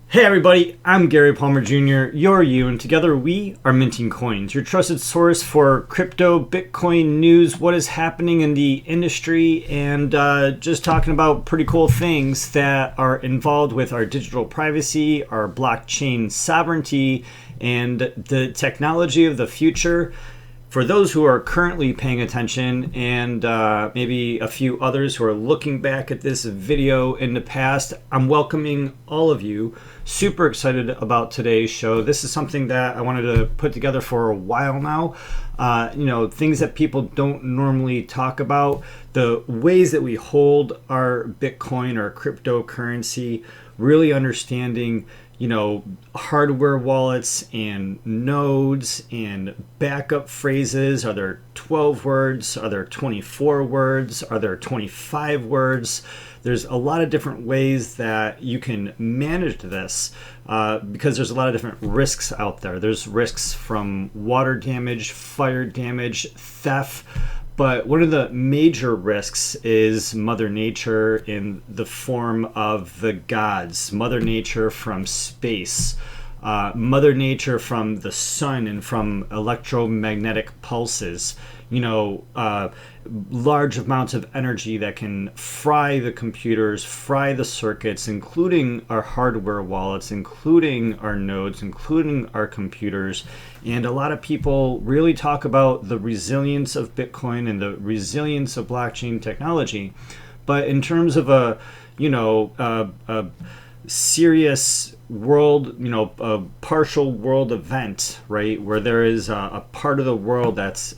Hey everybody, I'm Gary Palmer Jr., you're you, and together we are Minting Coins, your trusted source for crypto, Bitcoin news, what is happening in the industry, and just talking about pretty cool things that are involved with our digital privacy, our blockchain sovereignty, and the technology of the future. For those who are currently paying attention and maybe a few others who are looking back at this video in the past, I'm welcoming all of you. Super excited about today's show. This is something that I wanted to put together for a while now. Things that people don't normally talk about, the ways that we hold our Bitcoin or cryptocurrency, really understanding hardware wallets and nodes and backup phrases. Are there 12 words? Are there 24 words? Are there 25 words? There's a lot of different ways that you can manage this because there's a lot of different risks out there. There's risks from water damage, fire damage, theft. But one of the major risks is Mother Nature in the form of the gods, Mother Nature from space, Mother Nature from the sun and from electromagnetic pulses, large amounts of energy that can fry the computers, fry the circuits, including our hardware wallets, including our nodes, including our computers. And a lot of people really talk about the resilience of Bitcoin and the resilience of blockchain technology. But in terms of a serious world, a partial world event, right, where there is a part of the world that's,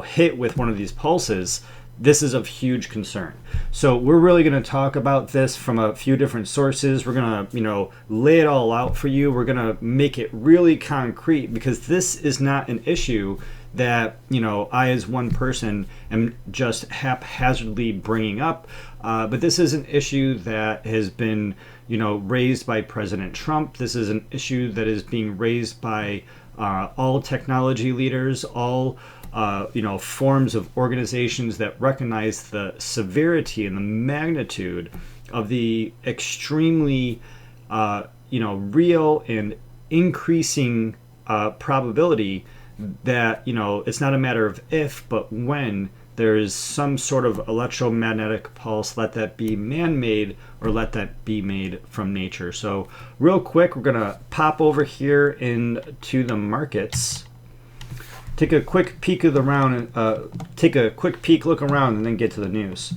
hit with one of these pulses, this is of huge concern. So we're really going to talk about this from a few different sources. We're going to, lay it all out for you. We're going to make it really concrete because this is not an issue that, I as one person am just haphazardly bringing up. But this is an issue that has been, raised by President Trump. This is an issue that is being raised by all technology leaders, all forms of organizations that recognize the severity and the magnitude of the extremely, real and increasing probability that, it's not a matter of if, but when there is some sort of electromagnetic pulse, let that be man-made or let that be made from nature. So real quick, we're going to pop over here into the markets. Take a quick peek look around, and then get to the news.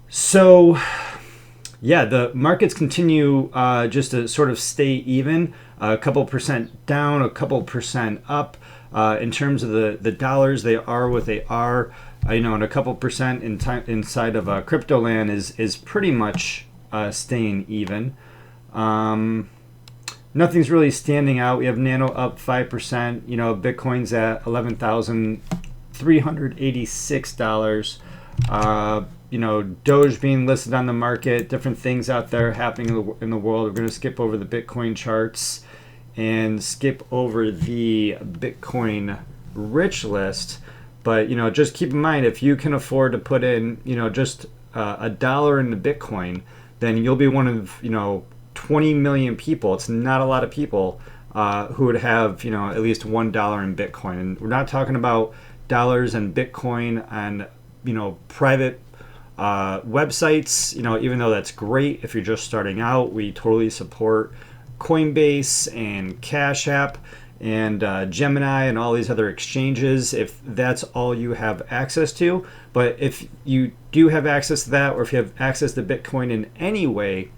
So, yeah, the markets continue just to sort of stay even, a couple percent down, a couple percent up. In terms of the dollars, they are what they are. And a couple percent inside of crypto land is pretty much staying even. Nothing's really standing out. We have Nano up 5%. Bitcoin's at $11,386. Doge being listed on the market. Different things out there happening in the world. We're going to skip over the Bitcoin charts and skip over the Bitcoin rich list. But just keep in mind, if you can afford to put in just $1 into Bitcoin, then you'll be one of 20 million people. It's not a lot of people who would have at least $1 in Bitcoin. And we're not talking about dollars and Bitcoin and private websites. Even though that's great if you're just starting out, we totally support Coinbase and Cash App and Gemini and all these other exchanges if that's all you have access to. But if you do have access to that, or if you have access to Bitcoin in any way,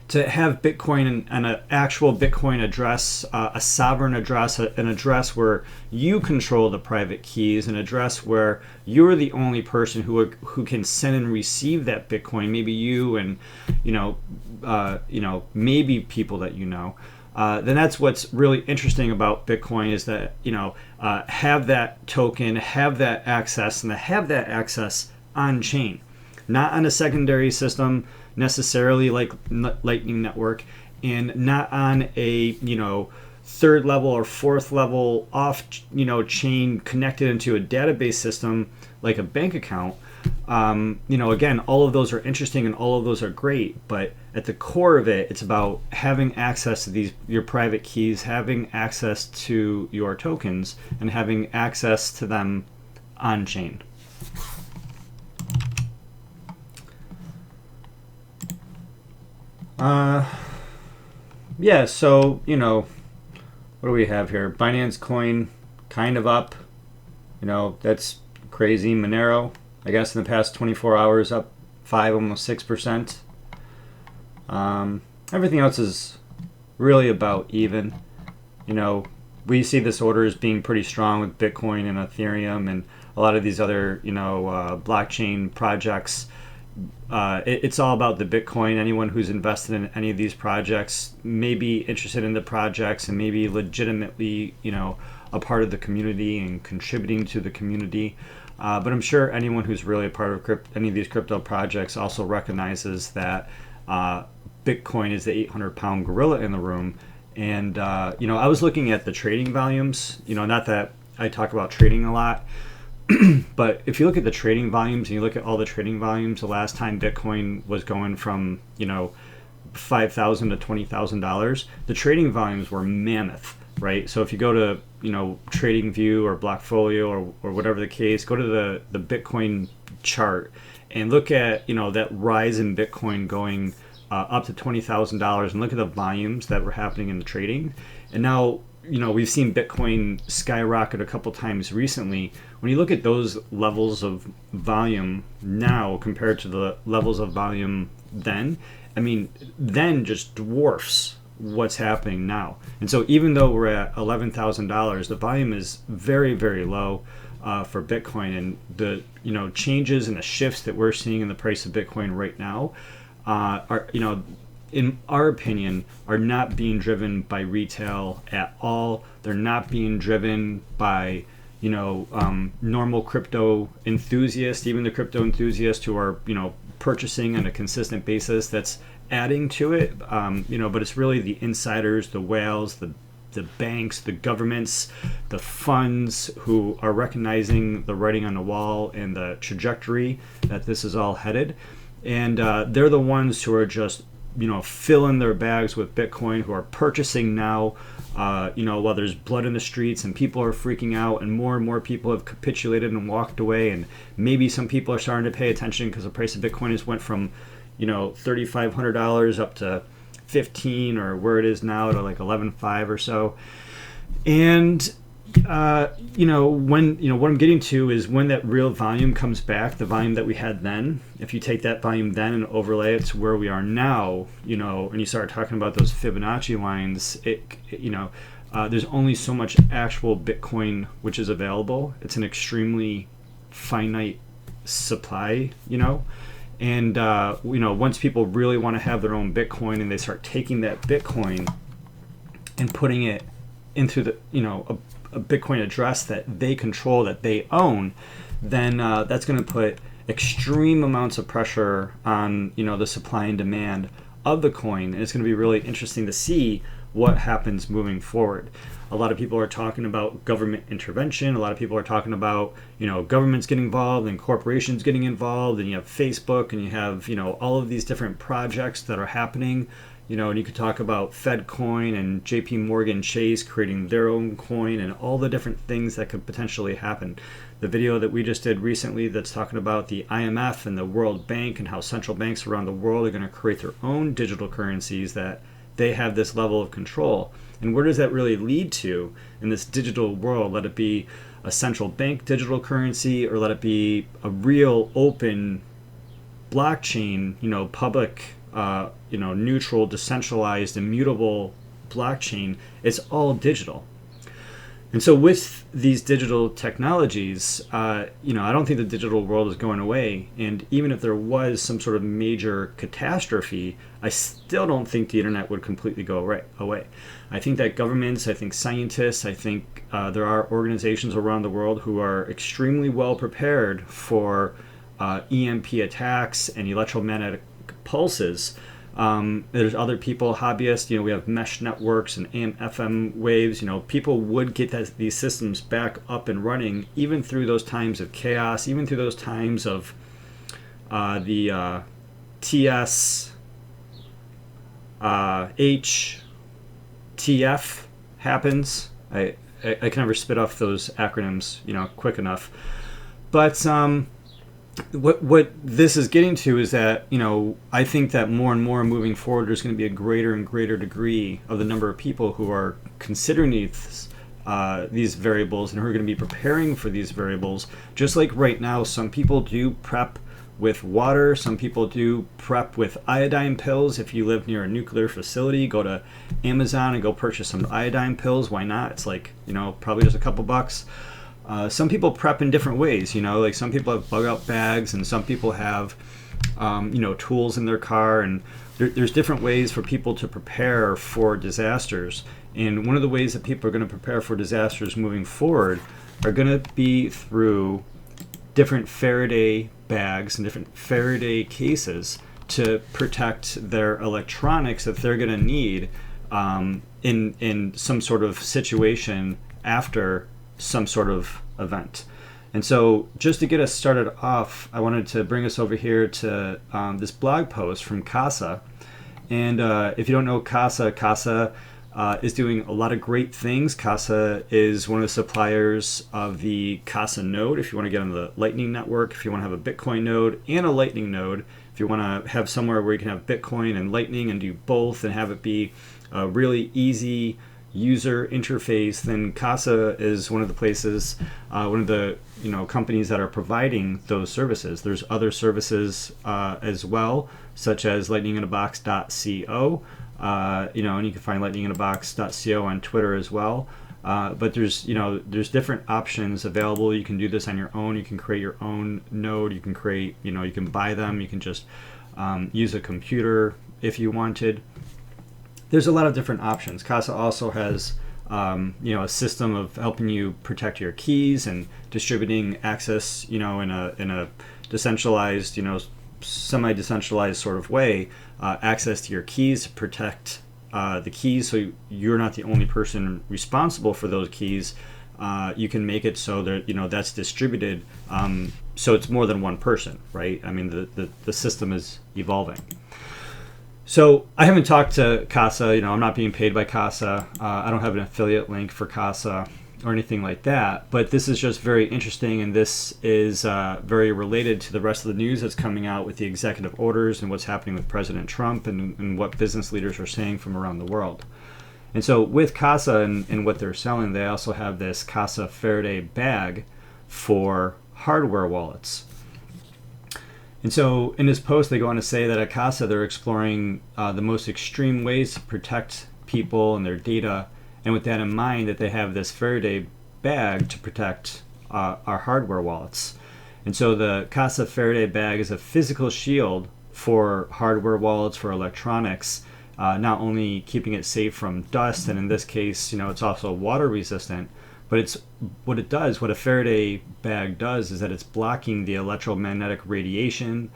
to have Bitcoin and an actual Bitcoin address, a sovereign address, an address where you control the private keys, an address where you're the only person who can send and receive that Bitcoin, maybe you and maybe people that then that's what's really interesting about Bitcoin is that have that token, have that access, and have that access on chain, not on a secondary system necessarily like Lightning Network, and not on a third level or fourth level off, chain connected into a database system like a bank account. Again, all of those are interesting and all of those are great, but at the core of it, it's about having access to your private keys, having access to your tokens, and having access to them on chain. So, what do we have here? Binance Coin kind of up. That's crazy. Monero, I guess in the past 24 hours up 5, almost 6%. Everything else is really about even. We see this order as being pretty strong with Bitcoin and Ethereum and a lot of these other, blockchain projects. It's all about the Bitcoin. Anyone who's invested in any of these projects may be interested in the projects and maybe legitimately, a part of the community and contributing to the community. But I'm sure anyone who's really a part of any of these crypto projects also recognizes that Bitcoin is the 800-pound gorilla in the room. And, I was looking at the trading volumes, not that I talk about trading a lot, but if you look at the trading volumes and you look at all the trading volumes, the last time Bitcoin was going from, $5,000 to $20,000, the trading volumes were mammoth, right? So if you go to, TradingView or Blockfolio or whatever the case, go to the Bitcoin chart and look at, that rise in Bitcoin going up to $20,000 and look at the volumes that were happening in the trading. And now, we've seen Bitcoin skyrocket a couple times recently. When you look at those levels of volume now compared to the levels of volume then, then just dwarfs what's happening now. And so even though we're at $11,000, the volume is very, very low for Bitcoin. And the, changes and the shifts that we're seeing in the price of Bitcoin right now are, in our opinion, are not being driven by retail at all. They're not being driven by, normal crypto enthusiasts, even the crypto enthusiasts who are, purchasing on a consistent basis. That's adding to it, but it's really the insiders, the whales, the banks, the governments, the funds who are recognizing the writing on the wall and the trajectory that this is all headed. And they're the ones who are just, filling their bags with Bitcoin, who are purchasing now, while there's blood in the streets and people are freaking out and more people have capitulated and walked away. And maybe some people are starting to pay attention because the price of Bitcoin has went from, $3,500 up to 15 or where it is now to like 11.5 or so. And what I'm getting to is when that real volume comes back, the volume that we had then, if you take that volume then and overlay it to where we are now, and you start talking about those Fibonacci lines, there's only so much actual Bitcoin which is available. It's an extremely finite supply, and once people really want to have their own Bitcoin and they start taking that Bitcoin and putting it into the, a Bitcoin address that they control, that they own, then that's going to put extreme amounts of pressure on, the supply and demand of the coin. And it's going to be really interesting to see what happens moving forward. A lot of people are talking about government intervention. A lot of people are talking about, governments getting involved and corporations getting involved. And you have Facebook and you have, all of these different projects that are happening. And you could talk about FedCoin and JP Morgan Chase creating their own coin and all the different things that could potentially happen. The video that we just did recently that's talking about the IMF and the World Bank and how central banks around the world are going to create their own digital currencies that they have this level of control. And where does that really lead to in this digital world? Let it be a central bank digital currency or let it be a real open blockchain, public, neutral, decentralized, immutable blockchain. It's all digital. And so with these digital technologies, I don't think the digital world is going away. And even if there was some sort of major catastrophe, I still don't think the internet would completely go away. I think that governments, I think scientists, I think there are organizations around the world who are extremely well prepared for EMP attacks and electromagnetic pulses. There's other people, hobbyists. We have mesh networks and AM, FM waves. People would get these systems back up and running, even through those times of chaos, even through those times of the TS HTF happens. I can never spit off those acronyms, quick enough. But what this is getting to is that, I think that more and more moving forward, there's going to be a greater and greater degree of the number of people who are considering these variables and who are going to be preparing for these variables. Just like right now, some people do prep with water. Some people do prep with iodine pills. If you live near a nuclear facility, go to Amazon and go purchase some iodine pills. Why not? It's like, probably just a couple bucks. Some people prep in different ways, like some people have bug out bags, and some people have, tools in their car, and there's different ways for people to prepare for disasters. And one of the ways that people are going to prepare for disasters moving forward are going to be through different Faraday bags and different Faraday cases to protect their electronics that they're going to need in some sort of situation after some sort of event. And so just to get us started off, I wanted to bring us over here to this blog post from Casa. And if you don't know Casa is doing a lot of great things. Casa is one of the suppliers of the Casa node. If you want to get on the Lightning Network, if you want to have a Bitcoin node and a Lightning node, if you want to have somewhere where you can have Bitcoin and Lightning and do both and have it be a really easy user interface, then Casa is one of the places, one of the companies that are providing those services. There's other services as well, such as lightninginabox.co. And you can find lightninginabox.co on Twitter as well. But there's different options available. You can do this on your own. You can create your own node. You can create, you can buy them. You can just use a computer if you wanted. There's a lot of different options. Casa also has, a system of helping you protect your keys and distributing access, in a decentralized, semi-decentralized sort of way, access to your keys to protect the keys, so you're not the only person responsible for those keys. You can make it so that that's distributed, so it's more than one person, right? I mean, the system is evolving. So I haven't talked to Casa. I'm not being paid by Casa. I don't have an affiliate link for Casa or anything like that. But this is just very interesting, and this is very related to the rest of the news that's coming out with the executive orders and what's happening with President Trump and what business leaders are saying from around the world. And so with Casa and what they're selling, they also have this Casa Faraday bag for hardware wallets. And so in this post, they go on to say that at Casa, they're exploring the most extreme ways to protect people and their data. And with that in mind, that they have this Faraday bag to protect our hardware wallets. And so the Casa Faraday bag is a physical shield for hardware wallets, for electronics, not only keeping it safe from dust, and in this case, it's also water resistant, but it's what a Faraday bag does is that it's blocking the electromagnetic radiation,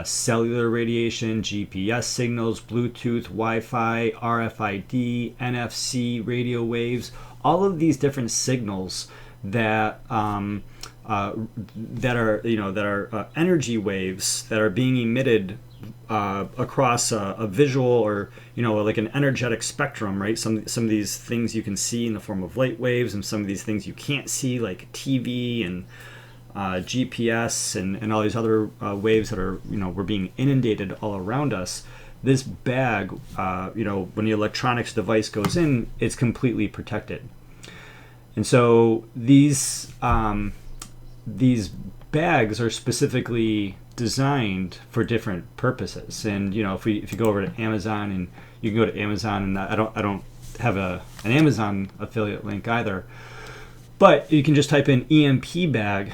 cellular radiation, GPS signals, Bluetooth, Wi-Fi, RFID, NFC, radio waves, all of these different signals that are energy waves that are being emitted across a visual or like an energetic spectrum, right? Some of these things you can see in the form of light waves, and some of these things you can't see, like TV and GPS and all these other waves that are we're being inundated all around us. This bag, when the electronics device goes in, it's completely protected. And so these bags are specifically designed for different purposes. And if you go over to Amazon, and you can go to Amazon, and I don't have an Amazon affiliate link either, but you can just type in EMP bag,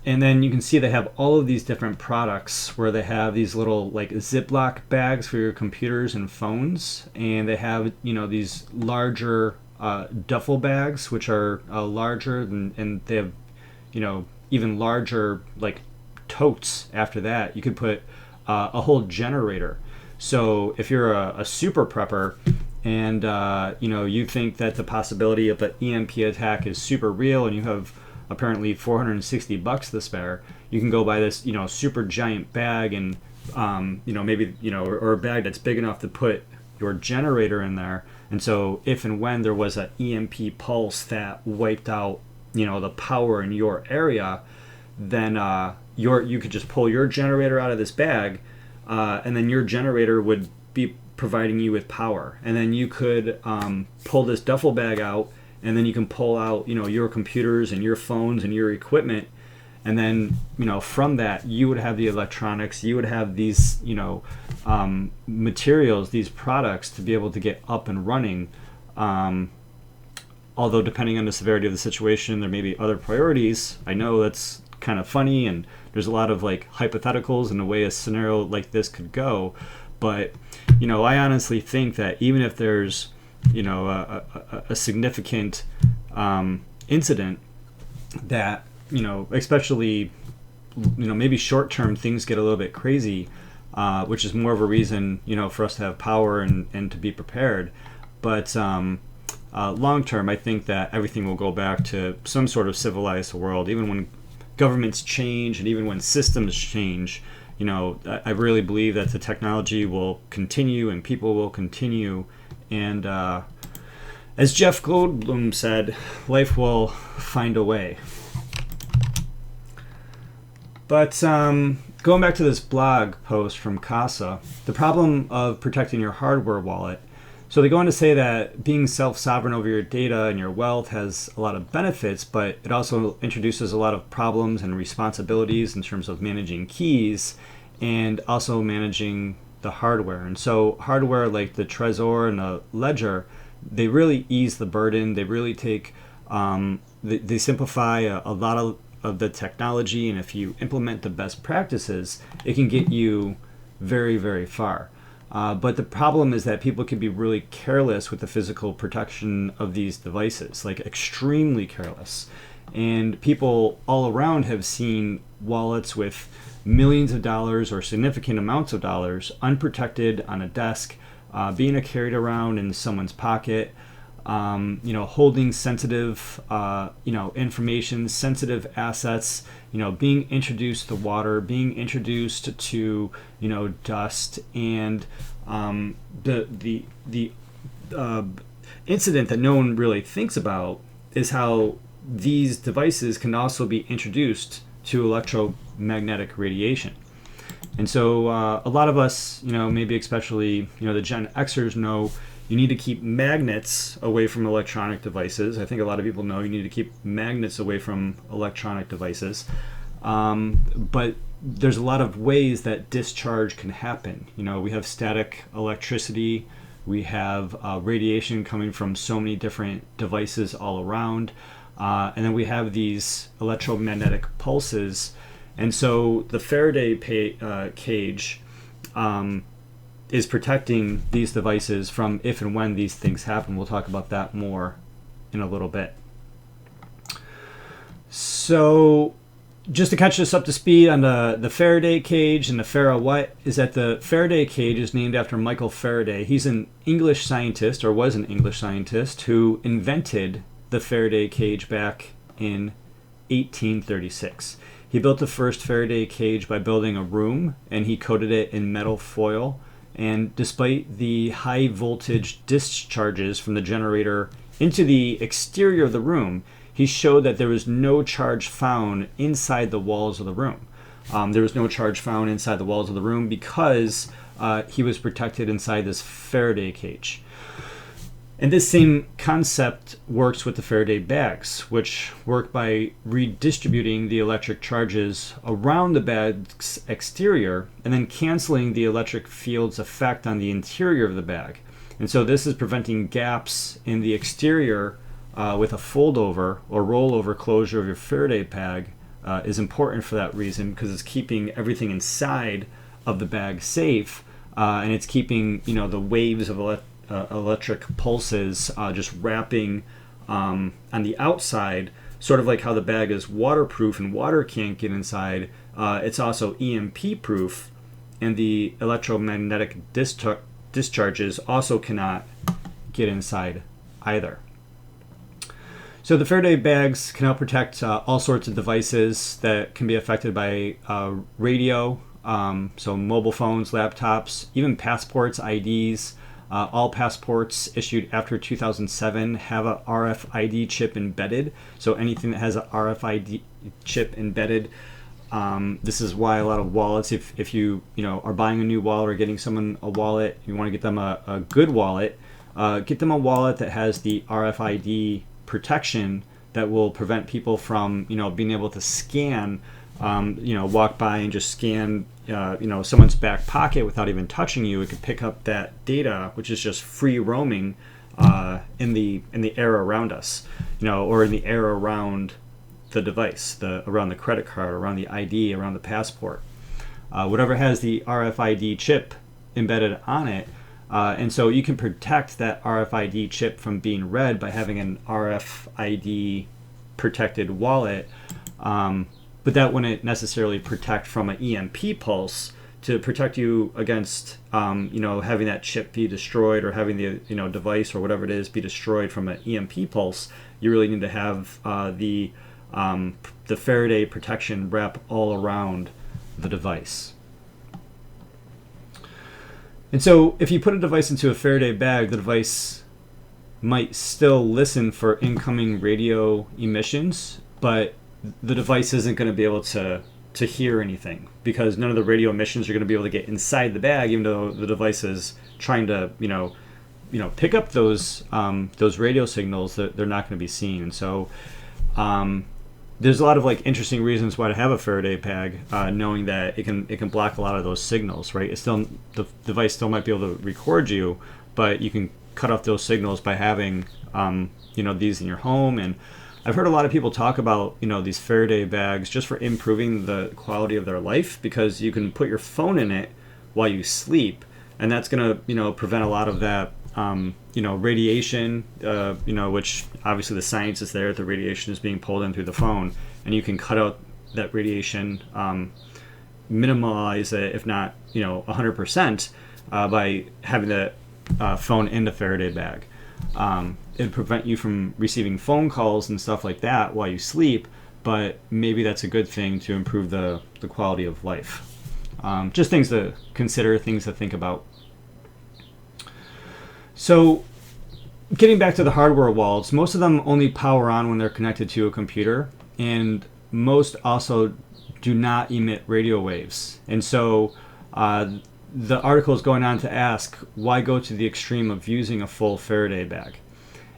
and then you can see they have all of these different products where they have these little like Ziploc bags for your computers and phones, and they have these larger duffel bags which are larger, and they have even larger like totes after that. You could put a whole generator. So if you're a super prepper and you think that the possibility of an EMP attack is super real and you have apparently $460 to spare, you can go buy this super giant bag and maybe or a bag that's big enough to put your generator in there. And so if and when there was an EMP pulse that wiped out the power in your area, then you could just pull your generator out of this bag, and then your generator would be providing you with power. And then you could pull this duffel bag out, and then you can pull out your computers and your phones and your equipment. And then from that you would have the electronics, you would have these materials, these products to be able to get up and running. Although depending on the severity of the situation, there may be other priorities. I know that's kind of funny, and there's a lot of hypotheticals in the way a scenario like this could go. But I honestly think that even if there's a significant incident that especially maybe short term things get a little bit crazy, which is more of a reason for us to have power and to be prepared. But long term, I think that everything will go back to some sort of civilized world. Even when governments change and even when systems change, I really believe that the technology will continue and people will continue. And as Jeff Goldblum said, life will find a way. But going back to this blog post from Casa, the problem of protecting your hardware wallet. So they go on to say that being self-sovereign over your data and your wealth has a lot of benefits, but it also introduces a lot of problems and responsibilities in terms of managing keys and also managing the hardware. And so hardware like the Trezor and the Ledger, they really ease the burden. They really take, they simplify a lot of the technology, and if you implement the best practices, it can get you very, very far. But the problem is that people can be really careless with the physical protection of these devices, extremely careless. And people all around have seen wallets with millions of dollars or significant amounts of dollars unprotected on a desk, being carried around in someone's pocket, holding sensitive, information, sensitive assets, being introduced to water, being introduced to, dust, and the incident that no one really thinks about is how these devices can also be introduced to electromagnetic radiation. And so a lot of us, maybe especially, the Gen Xers know you need to keep magnets away from electronic devices. I think a lot of people know you need to keep magnets away from electronic devices. But there's a lot of ways that discharge can happen. We have static electricity. We have radiation coming from so many different devices all around. And then we have these electromagnetic pulses. And so the Faraday cage is protecting these devices from if and when these things happen. We'll talk about that more in a little bit. So just to catch us up to speed on the Faraday cage and the what is that the Faraday cage is named after Michael Faraday. He's an English scientist, or was an English scientist, who invented the Faraday cage back in 1836. He built the first Faraday cage by building a room, and he coated it in metal foil. And despite the high voltage discharges from the generator into the exterior of the room, he showed that there was no charge found inside the walls of the room. There was no charge found inside the walls of the room because he was protected inside this Faraday cage. And this same concept works with the Faraday bags, which work by redistributing the electric charges around the bag's exterior and then canceling the electric field's effect on the interior of the bag. And so this is preventing gaps in the exterior with a fold-over or rollover closure of your Faraday bag is important for that reason, because it's keeping everything inside of the bag safe, and it's keeping the waves of electric pulses just wrapping on the outside, sort of like how the bag is waterproof and water can't get inside. It's also EMP proof, and the electromagnetic discharges also cannot get inside either. So the Faraday bags can help protect all sorts of devices that can be affected by radio, so mobile phones, laptops, even passports, IDs. All passports issued after 2007 have a RFID chip embedded. So anything that has a RFID chip embedded, this is why a lot of wallets, if you are buying a new wallet or getting someone a wallet, you want to get them a good wallet, get them a wallet that has the RFID protection that will prevent people from being able to scan, walk by and just scan someone's back pocket without even touching you. It could pick up that data, which is just free roaming in the air around us, or in the air around the device, around the credit card, around the ID, around the passport, whatever has the RFID chip embedded on it. And so you can protect that RFID chip from being read by having an RFID protected wallet, but that wouldn't necessarily protect from an EMP pulse. To protect you against having that chip be destroyed, or having the device or whatever it is be destroyed from an EMP pulse, you really need to have the Faraday protection wrap all around the device. And so if you put a device into a Faraday bag, the device might still listen for incoming radio emissions, but the device isn't going to be able to hear anything, because none of the radio emissions are going to be able to get inside the bag, even though the device is trying to pick up those radio signals. That they're not going to be seen. And so there's a lot of interesting reasons why to have a Faraday bag, knowing that it can block a lot of those signals, right? It's still, the device still might be able to record you, but you can cut off those signals by having these in your home. And I've heard a lot of people talk about these Faraday bags just for improving the quality of their life, because you can put your phone in it while you sleep, and that's going to prevent a lot of that radiation, which obviously the science is there. The radiation is being pulled in through the phone, and you can cut out that radiation, minimize it, if not 100%, by having the phone in the Faraday bag. It'd prevent you from receiving phone calls and stuff like that while you sleep, but maybe that's a good thing to improve the quality of life. Just things to consider, things to think about. So getting back to the hardware wallets, most of them only power on when they're connected to a computer, and most also do not emit radio waves. And so the article is going on to ask, why go to the extreme of using a full Faraday bag?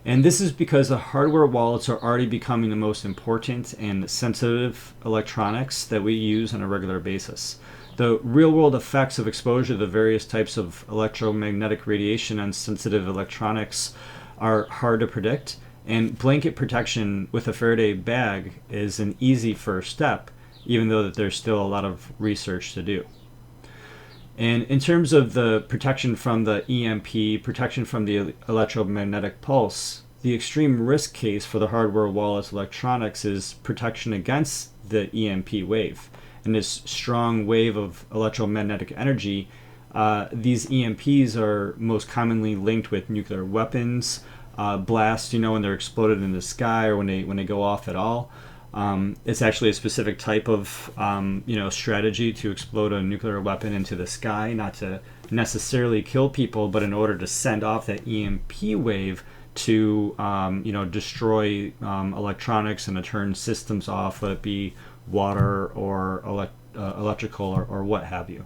And this is because the hardware wallets are already becoming the most important and sensitive electronics that we use on a regular basis. The real-world effects of exposure to the various types of electromagnetic radiation on sensitive electronics are hard to predict, and blanket protection with a Faraday bag is an easy first step, even though that there's still a lot of research to do. And in terms of the protection from the EMP, protection from the electromagnetic pulse, the extreme risk case for the hardware wallet's electronics is protection against the EMP wave. And this strong wave of electromagnetic energy, these EMPs are most commonly linked with nuclear weapons, blasts, when they're exploded in the sky, or when they go off at all. It's actually a specific type of strategy to explode a nuclear weapon into the sky, not to necessarily kill people, but in order to send off that EMP wave to destroy electronics and to turn systems off, let it be water or electrical or what have you.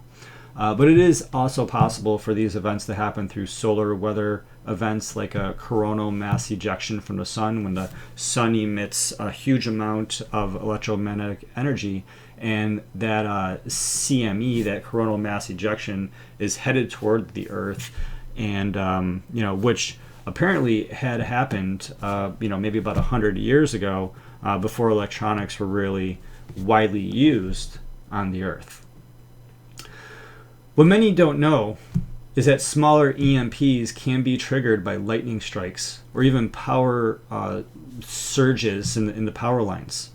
But it is also possible for these events to happen through solar weather events, like a coronal mass ejection from the sun, when the sun emits a huge amount of electromagnetic energy, and that CME, that coronal mass ejection, is headed toward the Earth, and which apparently had happened maybe about 100 years ago, before electronics were really widely used on the Earth. What many don't know is that smaller EMPs can be triggered by lightning strikes or even power surges in the power lines.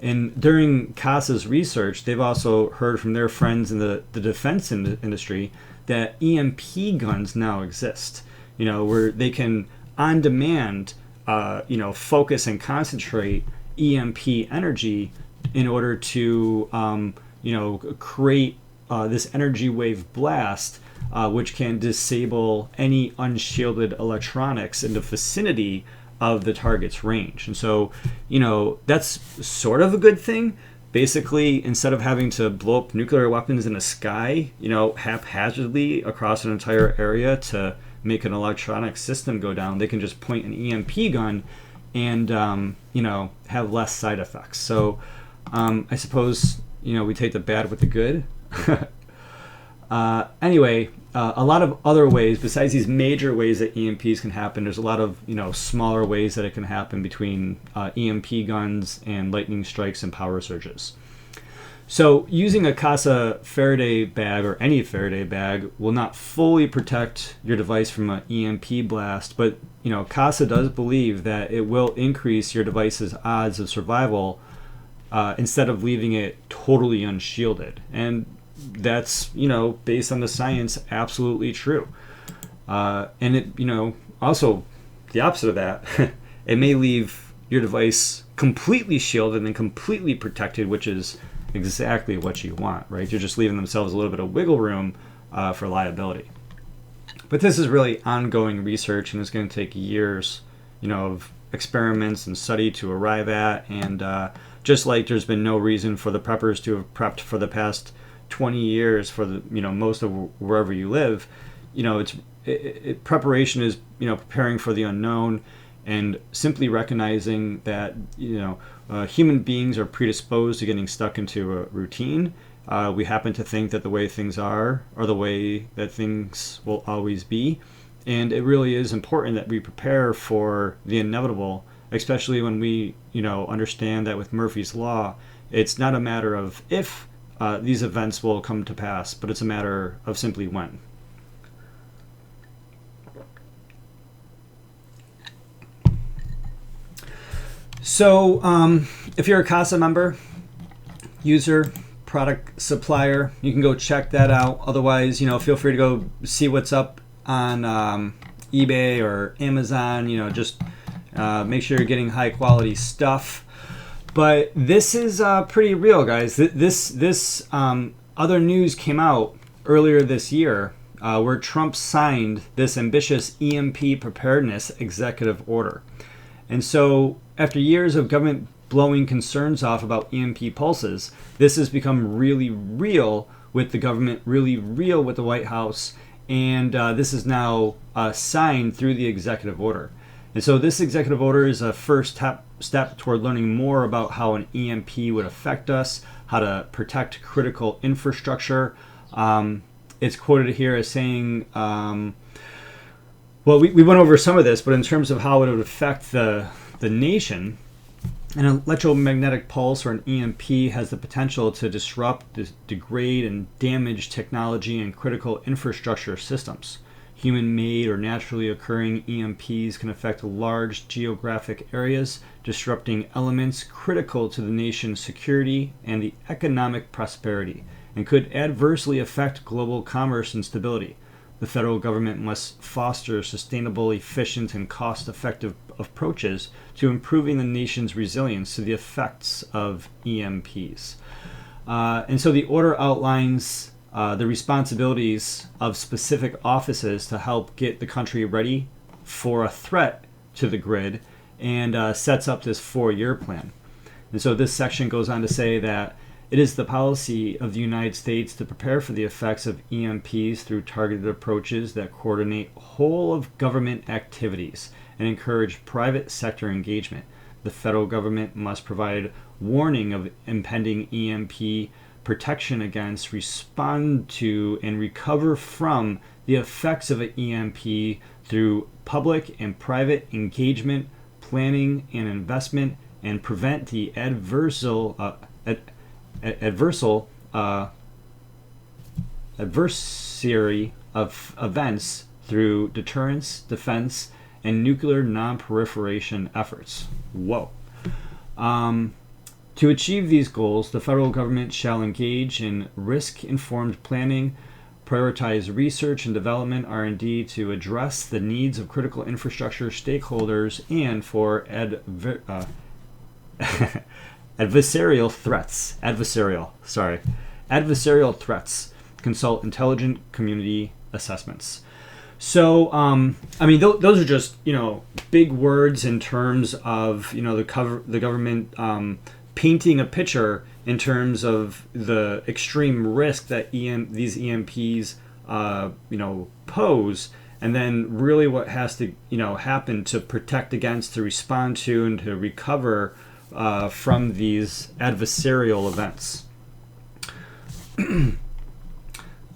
And during Casa's research, they've also heard from their friends in the defense industry that EMP guns now exist, where they can, on demand, focus and concentrate EMP energy in order to, create this energy wave blast, which can disable any unshielded electronics in the vicinity of the target's range. And so, that's sort of a good thing. Basically, instead of having to blow up nuclear weapons in the sky, haphazardly across an entire area to make an electronic system go down, they can just point an EMP gun and, have less side effects. So I suppose, we take the bad with the good. Anyway, a lot of other ways besides these major ways that EMPs can happen. There's a lot of smaller ways that it can happen between EMP guns and lightning strikes and power surges. So using a Casa Faraday bag or any Faraday bag will not fully protect your device from an EMP blast, but Casa does believe that it will increase your device's odds of survival instead of leaving it totally unshielded. And that's, based on the science, absolutely true. And it, also the opposite of that, it may leave your device completely shielded and completely protected, which is exactly what you want, right? You're just leaving themselves a little bit of wiggle room for liability. But this is really ongoing research, and it's going to take years, of experiments and study to arrive at. And just like there's been no reason for the preppers to have prepped for the past 20 years for the most of wherever you live, preparation is preparing for the unknown, and simply recognizing that human beings are predisposed to getting stuck into a routine. We happen to think that the way things are the way that things will always be, and it really is important that we prepare for the inevitable, especially when we understand that with Murphy's Law, it's not a matter of if these events will come to pass, but it's a matter of simply when. So if you're a Casa member, user, product supplier, you can go check that out. Otherwise, feel free to go see what's up on eBay or Amazon. Just make sure you're getting high quality stuff. But this is pretty real, guys. This other news came out earlier this year where Trump signed this ambitious EMP Preparedness executive order. And so after years of government blowing concerns off about EMP pulses, this has become really real with the government, really real with the White House, and this is now signed through the executive order. And so this executive order is a first step toward learning more about how an EMP would affect us, how to protect critical infrastructure. It's quoted here as saying, well, we went over some of this, but in terms of how it would affect the nation, an electromagnetic pulse or an EMP has the potential to disrupt, degrade, and damage technology and critical infrastructure systems. Human-made or naturally occurring EMPs can affect large geographic areas, disrupting elements critical to the nation's security and the economic prosperity, and could adversely affect global commerce and stability. The federal government must foster sustainable, efficient, and cost-effective approaches to improving the nation's resilience to the effects of EMPs. And so the order outlines the responsibilities of specific offices to help get the country ready for a threat to the grid, and sets up this 4-year plan. And so this section goes on to say that it is the policy of the United States to prepare for the effects of EMPs through targeted approaches that coordinate whole of government activities and encourage private sector engagement. The federal government must provide warning of impending EMP protection against, respond to, and recover from the effects of an EMP through public and private engagement, planning, and investment, and prevent the adversary of events through deterrence, defense, and nuclear non-proliferation efforts. Whoa. To achieve these goals, the federal government shall engage in risk-informed planning, prioritize research and development (R&D) to address the needs of critical infrastructure stakeholders, and for adversarial threats, consult intelligent community assessments. So, I mean, those are just, big words in terms of, the government painting a picture in terms of the extreme risk that these EMPs, pose, and then really what has to, happen to protect against, to respond to, and to recover from these adversarial events.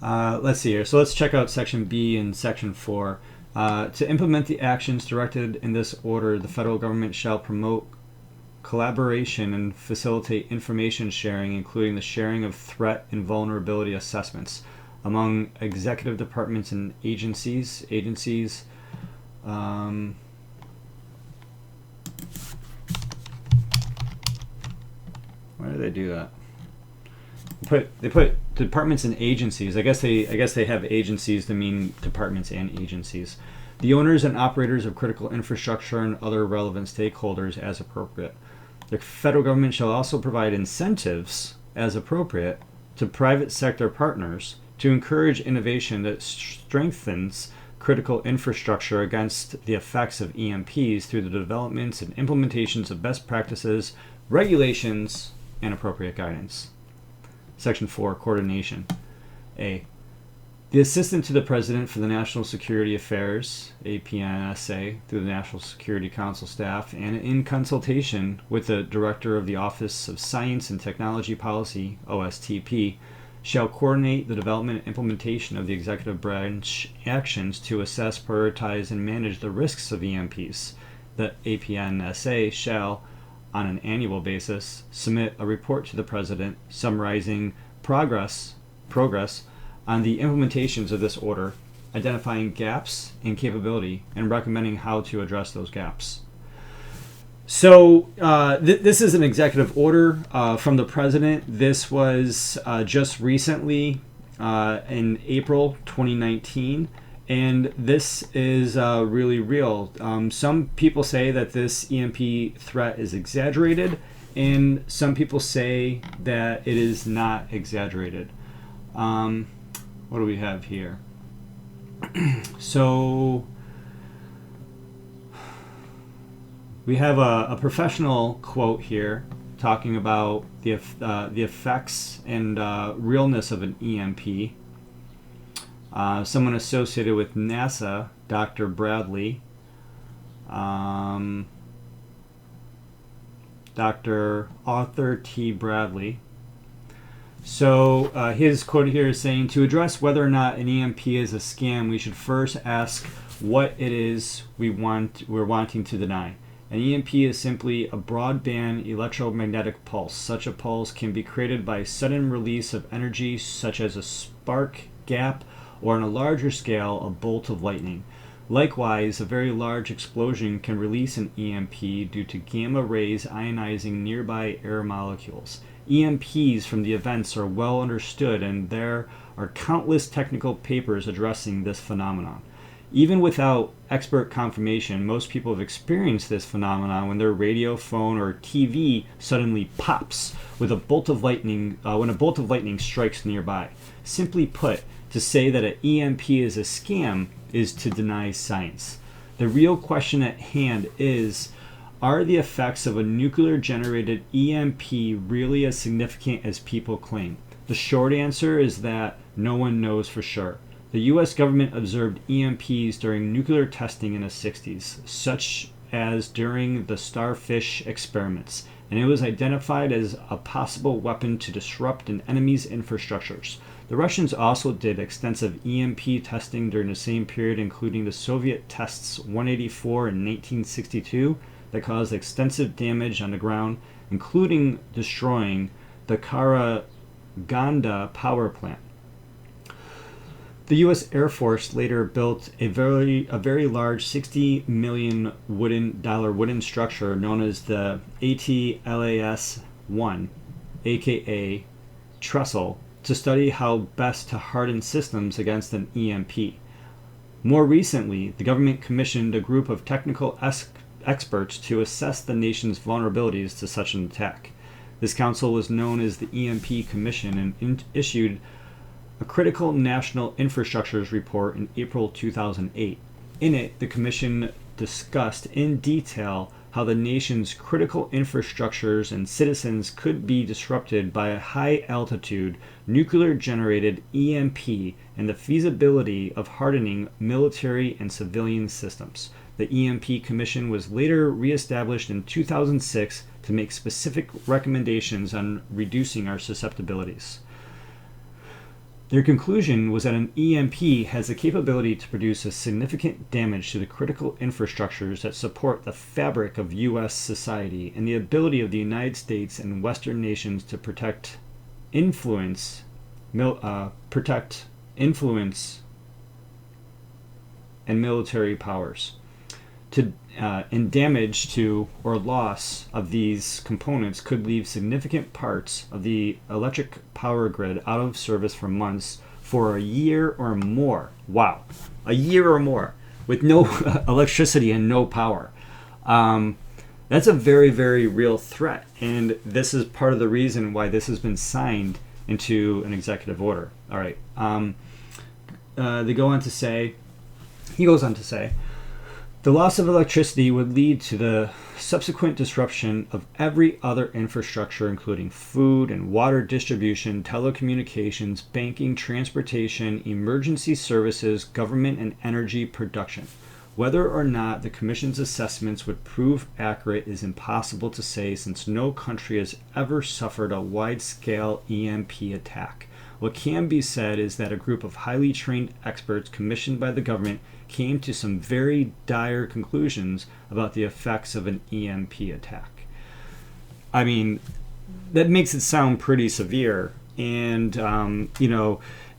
Let's see here. So let's check out Section B and Section 4. To implement the actions directed in this order, the federal government shall promote collaboration and facilitate information sharing, including the sharing of threat and vulnerability assessments among executive departments and agencies. Why do they do that? They put departments and agencies. I guess they have agencies to mean departments and agencies. The owners and operators of critical infrastructure and other relevant stakeholders as appropriate. The federal government shall also provide incentives as appropriate to private sector partners to encourage innovation that strengthens critical infrastructure against the effects of EMPs through the developments and implementations of best practices, regulations, and appropriate guidance. Section 4, Coordination. A. The Assistant to the President for the National Security Affairs, APNSA, through the National Security Council staff, and in consultation with the Director of the Office of Science and Technology Policy, OSTP, shall coordinate the development and implementation of the executive branch actions to assess, prioritize, and manage the risks of EMPs. The APNSA shall, on an annual basis, submit a report to the President summarizing progress on the implementations of this order, identifying gaps in capability, and recommending how to address those gaps. So this is an executive order from the President. This was just recently in April 2019. And this is really real. Some people say that this EMP threat is exaggerated, and some people say that it is not exaggerated. What do we have here? So we have a professional quote here talking about the effects and realness of an EMP. Someone associated with NASA, Dr. Bradley, Dr. Arthur T. Bradley. So his quote here is saying, to address whether or not an EMP is a scam, we should first ask what it is we're wanting to deny. An EMP is simply a broadband electromagnetic pulse. Such a pulse can be created by sudden release of energy, such as a spark, gap, or on a larger scale, a bolt of lightning. Likewise, a very large explosion can release an EMP due to gamma rays ionizing nearby air molecules. EMPs from the events are well understood, and there are countless technical papers addressing this phenomenon. Even without expert confirmation, most people have experienced this phenomenon when their radio, phone, or TV suddenly pops with a bolt of lightning when a bolt of lightning strikes nearby. Simply put, to say that an EMP is a scam is to deny science. The real question at hand is, are the effects of a nuclear-generated EMP really as significant as people claim? The short answer is that no one knows for sure. The U.S. government observed EMPs during nuclear testing in the 60s, such as during the Starfish experiments, and it was identified as a possible weapon to disrupt an enemy's infrastructures. The Russians also did extensive EMP testing during the same period, including the Soviet tests 184 in 1962 that caused extensive damage on the ground, including destroying the Karaganda power plant. The U.S. Air Force later built a very large $60 million wooden structure known as the ATLAS 1, aka Trestle, to study how best to harden systems against an EMP. More recently, the government commissioned a group of technical experts to assess the nation's vulnerabilities to such an attack. This council was known as the EMP Commission and issued a Critical National Infrastructures Report in April 2008. In it, the Commission discussed in detail how the nation's critical infrastructures and citizens could be disrupted by a high-altitude, nuclear-generated EMP and the feasibility of hardening military and civilian systems. The EMP Commission was later reestablished in 2006 to make specific recommendations on reducing our susceptibilities. Their conclusion was that an EMP has the capability to produce a significant damage to the critical infrastructures that support the fabric of U.S. society and the ability of the United States and Western nations to protect influence and military powers. And damage to or loss of these components could leave significant parts of the electric power grid out of service for months, for a year or more. Wow, a year or more with no electricity and no power. That's a very, very real threat, and this is part of the reason why this has been signed into an executive order. All right. He goes on to say, the loss of electricity would lead to the subsequent disruption of every other infrastructure, including food and water distribution, telecommunications, banking, transportation, emergency services, government, and energy production. Whether or not the Commission's assessments would prove accurate is impossible to say, since no country has ever suffered a wide-scale EMP attack. What can be said is that a group of highly trained experts commissioned by the government came to some very dire conclusions about the effects of an EMP attack. I mean, that makes it sound pretty severe, and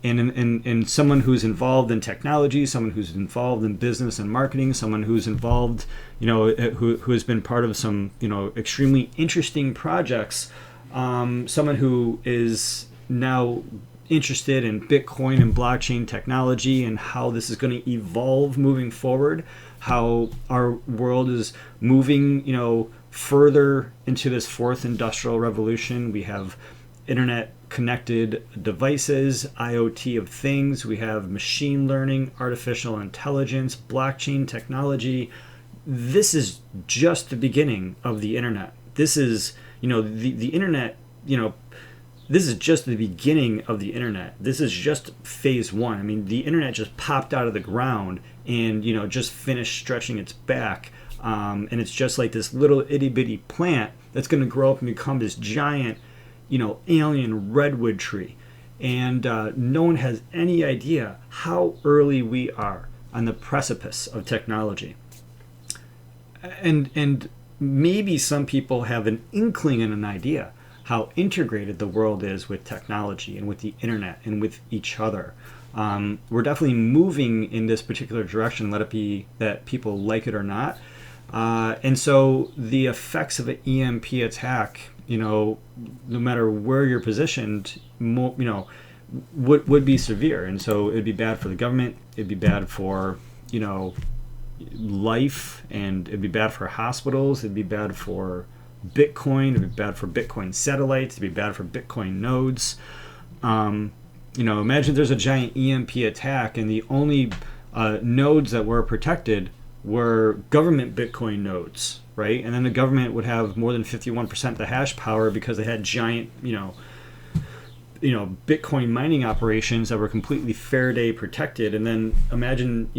and someone who's involved in technology, someone who's involved in business and marketing, someone who's involved, who has been part of some, extremely interesting projects, someone who is now interested in Bitcoin and blockchain technology and how this is going to evolve moving forward, how our world is moving, further into this fourth industrial revolution. We have internet connected devices, IoT of things, we have machine learning, artificial intelligence, blockchain technology. This is just the beginning of the internet. This is, the internet, this is just the beginning of the internet. This is just phase one. I mean, the internet just popped out of the ground and, just finished stretching its back. And it's just like this little itty bitty plant that's going to grow up and become this giant, alien redwood tree. And no one has any idea how early we are on the precipice of technology. And maybe some people have an inkling and an idea how integrated the world is with technology and with the internet and with each other. We're definitely moving in this particular direction, let it be that people like it or not. And so the effects of an EMP attack, no matter where you're positioned, would be severe. And so it'd be bad for the government, it'd be bad for, life, and it'd be bad for hospitals, it'd be bad for Bitcoin, it'd be bad for Bitcoin satellites, it'd be bad for Bitcoin nodes. Imagine there's a giant EMP attack and the only nodes that were protected were government Bitcoin nodes, right? And then the government would have more than 51% of the hash power because they had giant, Bitcoin mining operations that were completely Faraday protected. And then imagine,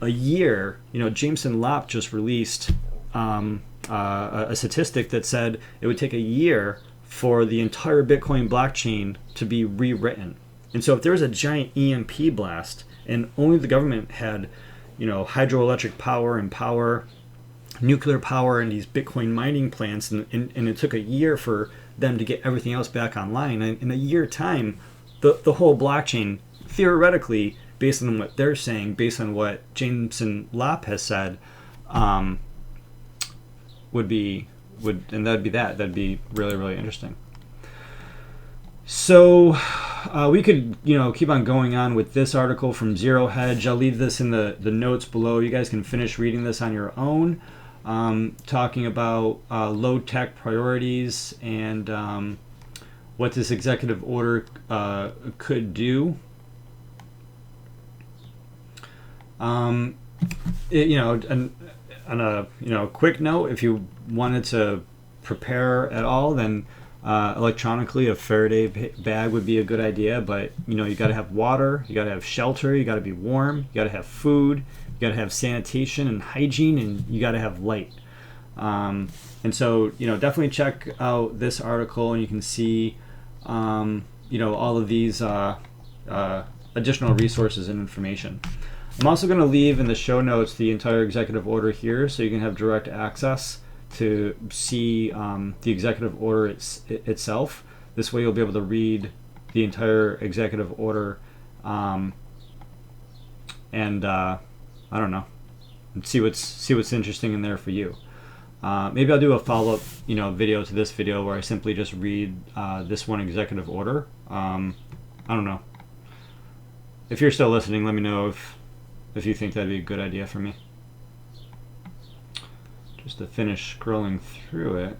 a year, Jameson Lopp just released a statistic that said it would take a year for the entire Bitcoin blockchain to be rewritten. And so if there was a giant EMP blast and only the government had, hydroelectric power and nuclear power and these Bitcoin mining plants, and it took a year for them to get everything else back online, and in a year time, the whole blockchain, theoretically, based on what they're saying, based on what Jameson Lopp has said, would be and that'd be really, really interesting. So we could, keep on going on with this article from Zero Hedge. I'll leave this in the notes below. You guys can finish reading this on your own, talking about low-tech priorities and what this executive order could do. On a quick note, if you wanted to prepare at all, then electronically a Faraday bag would be a good idea. But you got to have water, you got to have shelter, you got to be warm, you got to have food, you got to have sanitation and hygiene, and you got to have light. And so definitely check out this article, and you can see all of these additional resources and information. I'm also going to leave in the show notes the entire executive order here, so you can have direct access to see the executive order itself. This way you'll be able to read the entire executive order and I don't know, and see what's interesting in there for you. Maybe I'll do a follow-up video to this video where I simply just read this one executive order. I don't know. If you're still listening, let me know if you think that'd be a good idea for me. Just to finish scrolling through it.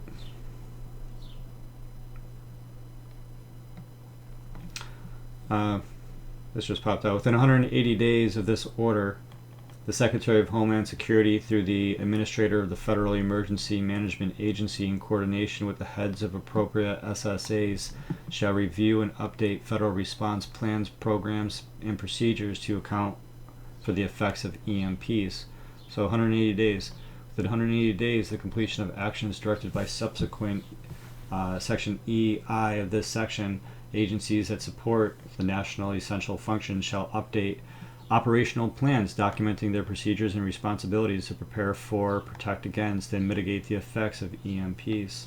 This just popped out. Within 180 days of this order, the Secretary of Homeland Security, through the Administrator of the Federal Emergency Management Agency, in coordination with the heads of appropriate SSAs, shall review and update federal response plans, programs, and procedures to account for the effects of EMPs. So 180 days. Within 180 days, the completion of actions directed by subsequent Section EI of this section, agencies that support the national essential functions shall update operational plans documenting their procedures and responsibilities to prepare for, protect against, and mitigate the effects of EMPs.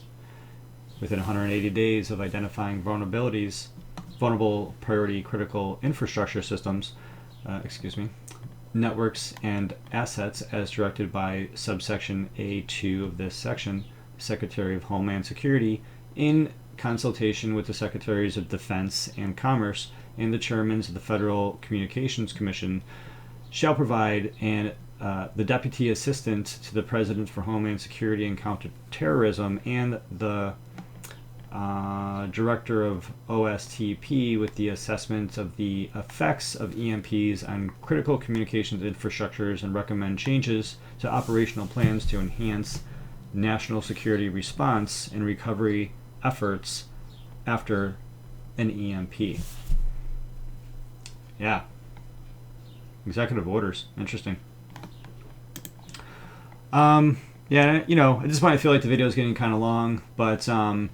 Within 180 days of identifying vulnerable priority critical infrastructure systems, networks and assets as directed by subsection A2 of this section, Secretary of Homeland Security, in consultation with the Secretaries of Defense and Commerce and the chairmen of the Federal Communications Commission, shall provide the Deputy Assistant to the President for Homeland Security and Counterterrorism and the Director of OSTP with the assessment of the effects of EMPs on critical communications infrastructures and recommend changes to operational plans to enhance national security response and recovery efforts after an EMP. Yeah. Executive orders. Interesting. At this point I feel like the video is getting kind of long, but then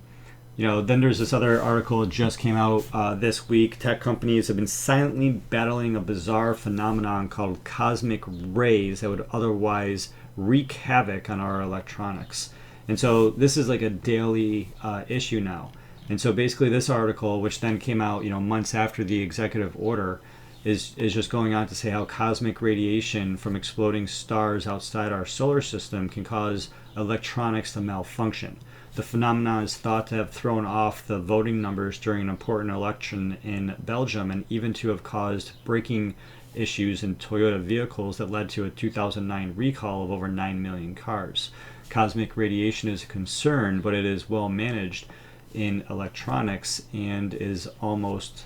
there's this other article that just came out this week. Tech companies have been silently battling a bizarre phenomenon called cosmic rays that would otherwise wreak havoc on our electronics. And so this is like a daily issue now. And so basically this article, which then came out months after the executive order, is just going on to say how cosmic radiation from exploding stars outside our solar system can cause electronics to malfunction. The phenomenon is thought to have thrown off the voting numbers during an important election in Belgium and even to have caused braking issues in Toyota vehicles that led to a 2009 recall of over 9 million cars. Cosmic radiation is a concern, but it is well managed in electronics and is almost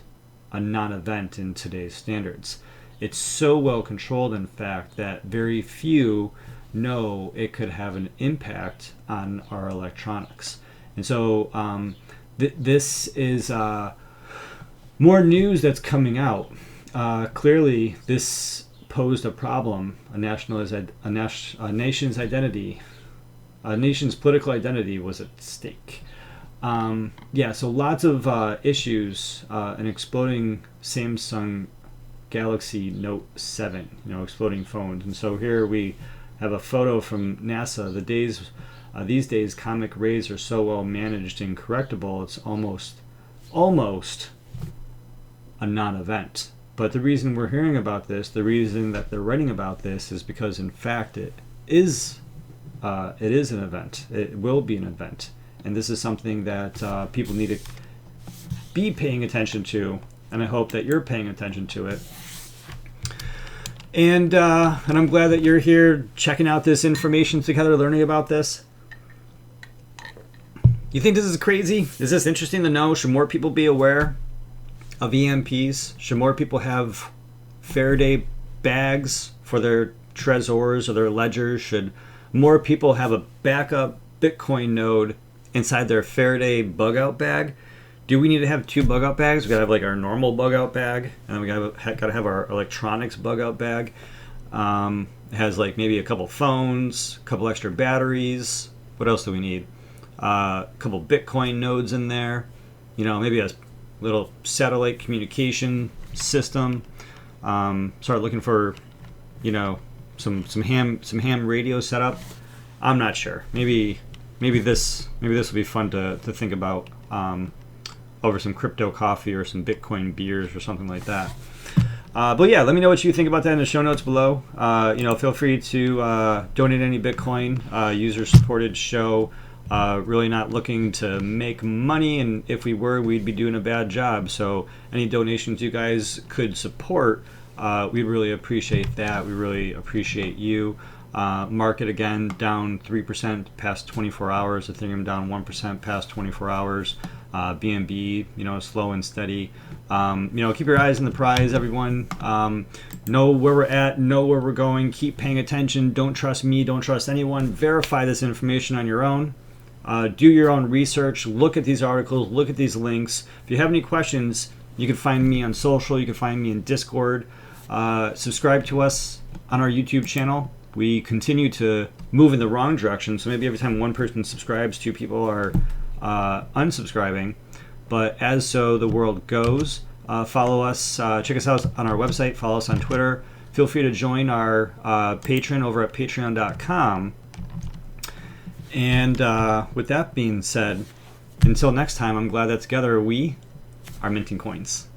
a non-event in today's standards. It's so well controlled, in fact, that very few know it could have an impact on our electronics. And so this is more news that's coming out. Clearly, this posed a problem. A nation's identity, a nation's political identity was at stake. So lots of issues. An exploding Samsung Galaxy Note 7, exploding phones. And so here we have a photo from NASA. These days, cosmic rays are so well managed and correctable, it's almost a non-event. But the reason we're hearing about this, the reason that they're writing about this, is because in fact it is it is an event. It will be an event. And this is something that people need to be paying attention to. And I hope that you're paying attention to it. And I'm glad that you're here checking out this information together, learning about this. You think this is crazy? Is this interesting to know? Should more people be aware of EMPs? Should more people have Faraday bags for their trezors or their ledgers? Should more people have a backup Bitcoin node inside their Faraday bug out bag? Do we need to have 2 bug out bags? We gotta have like our normal bug out bag, and then we gotta have our electronics bug out bag. It has like maybe a couple phones, a couple extra batteries. What else do we need? A couple Bitcoin nodes in there. You know, maybe a little satellite communication system. Start looking for, you know, some ham radio setup. I'm not sure. Maybe this will be fun to think about over some crypto coffee or some Bitcoin beers or something like that. But yeah, let me know what you think about that in the show notes below. You know, feel free to donate any Bitcoin. User supported show. Really not looking to make money, and if we were, we'd be doing a bad job. So any donations you guys could support, we'd really appreciate that. We really appreciate you. Market again down 3% past 24 hours. Ethereum down 1% past 24 hours. BNB, you know, slow and steady. You know, keep your eyes on the prize, everyone. Know where we're at, know where we're going. Keep paying attention. Don't trust me. Don't trust anyone. Verify this information on your own. Do your own research. Look at these articles. Look at these links. If you have any questions, you can find me on social. You can find me in Discord. Subscribe to us on our YouTube channel. We continue to move in the wrong direction. So maybe every time one person subscribes, 2 people are unsubscribing. But as so the world goes, follow us. Check us out on our website. Follow us on Twitter. Feel free to join our Patreon over at patreon.com. And with that being said, until next time, I'm glad that together we are minting coins.